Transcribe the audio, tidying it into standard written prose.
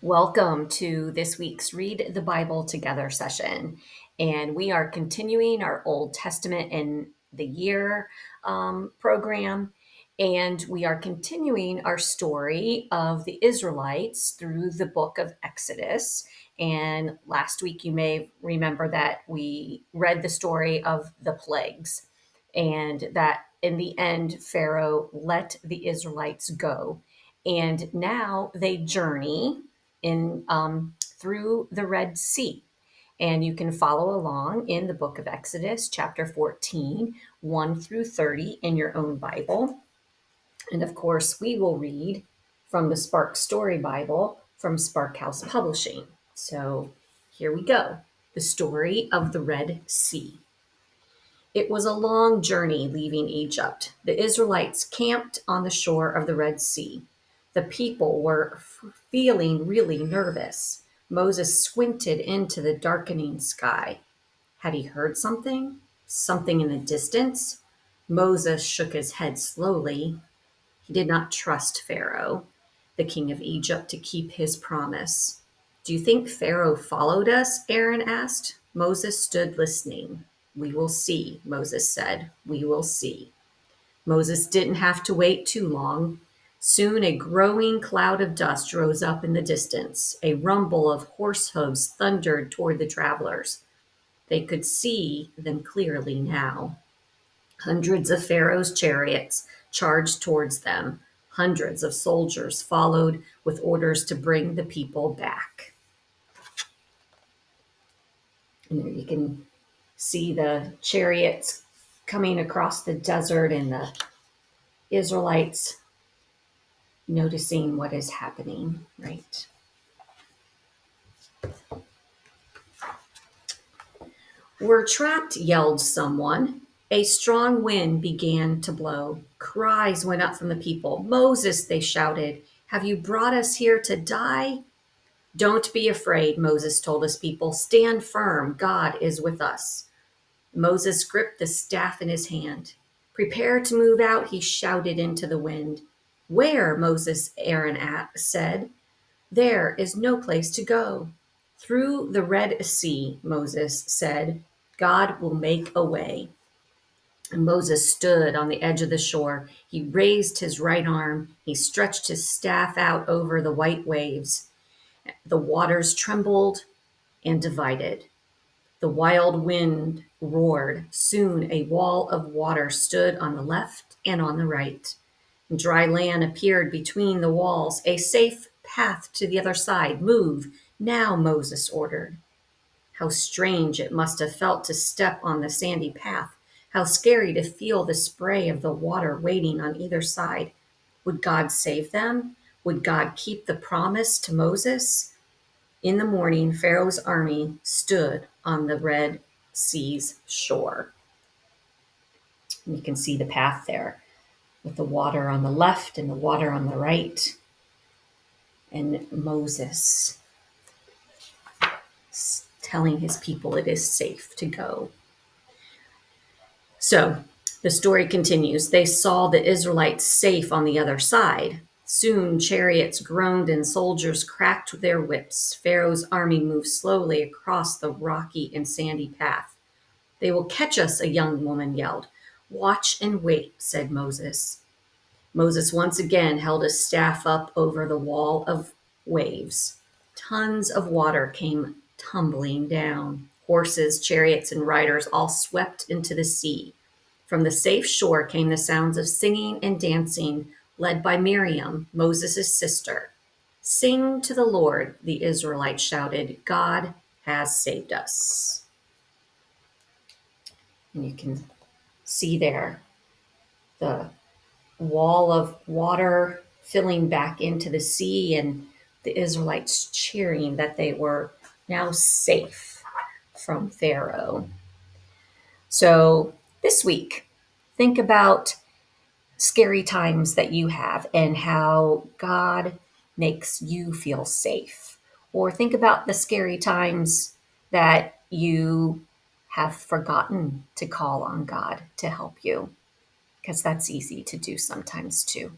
Welcome to this week's Read the Bible Together session. And we are continuing our Old Testament in the Year program. And we are continuing our story of the Israelites through the book of Exodus. And last week, you may remember that we read the story of the plagues and that in the end, Pharaoh let the Israelites go. And now they journey in through the Red Sea. And you can follow along in the book of Exodus, chapter 14, 1 through 30 in your own Bible. And of course, we will read from the Spark Story Bible from Spark House Publishing. So here we go. The story of the Red Sea. It was a long journey leaving Egypt. The Israelites camped on the shore of the Red Sea. The people were feeling really nervous. Moses squinted into the darkening sky. Had he heard something? Something in the distance? Moses shook his head slowly. He did not trust Pharaoh, the king of Egypt, to keep his promise. Do you think Pharaoh followed us? Aaron asked. Moses stood listening. We will see, Moses said. We will see. Moses didn't have to wait too long. Soon a growing cloud of dust rose up in the distance. A rumble of horse hooves thundered toward the travelers. They could see them clearly now. Hundreds of Pharaoh's chariots charged towards them. Hundreds of soldiers followed with orders to bring the people back. And there you can see the chariots coming across the desert and the Israelites noticing what is happening, right? We're trapped, yelled someone. A strong wind began to blow. Cries went up from the people. Moses, they shouted, have you brought us here to die? Don't be afraid, Moses told his people. Stand firm. God is with us. Moses gripped the staff in his hand. Prepare to move out, he shouted into the wind. Where? Aaron said. There is no place to go. Through the Red Sea, Moses said. God will make a way. And Moses stood on the edge of the shore. He raised his right arm. He stretched his staff out over the white waves. The waters trembled and divided. The wild wind roared. Soon a wall of water stood on the left and on the right. Dry land appeared between the walls, a safe path to the other side. Move now, Moses ordered. How strange it must have felt to step on the sandy path. How scary to feel the spray of the water waiting on either side. Would God save them? Would God keep the promise to Moses? In the morning, Pharaoh's army stood on the Red Sea's shore. And you can see the path there with the water on the left and the water on the right. And Moses telling his people it is safe to go. So the story continues. They saw the Israelites safe on the other side. Soon chariots groaned and soldiers cracked their whips. Pharaoh's army moved slowly across the rocky and sandy path. They will catch us, a young woman yelled. Watch and wait, said Moses. Moses once again held his staff up over the wall of waves. Tons of water came tumbling down. Horses, chariots, and riders all swept into the sea. From the safe shore came the sounds of singing and dancing, led by Miriam, Moses' sister. Sing to the Lord, the Israelites shouted. God has saved us. And you can see there the wall of water filling back into the sea and the Israelites cheering that they were now safe from Pharaoh. So this week, think about scary times that you have and how God makes you feel safe. Or think about the scary times that you have forgotten to call on God to help you, because that's easy to do sometimes too.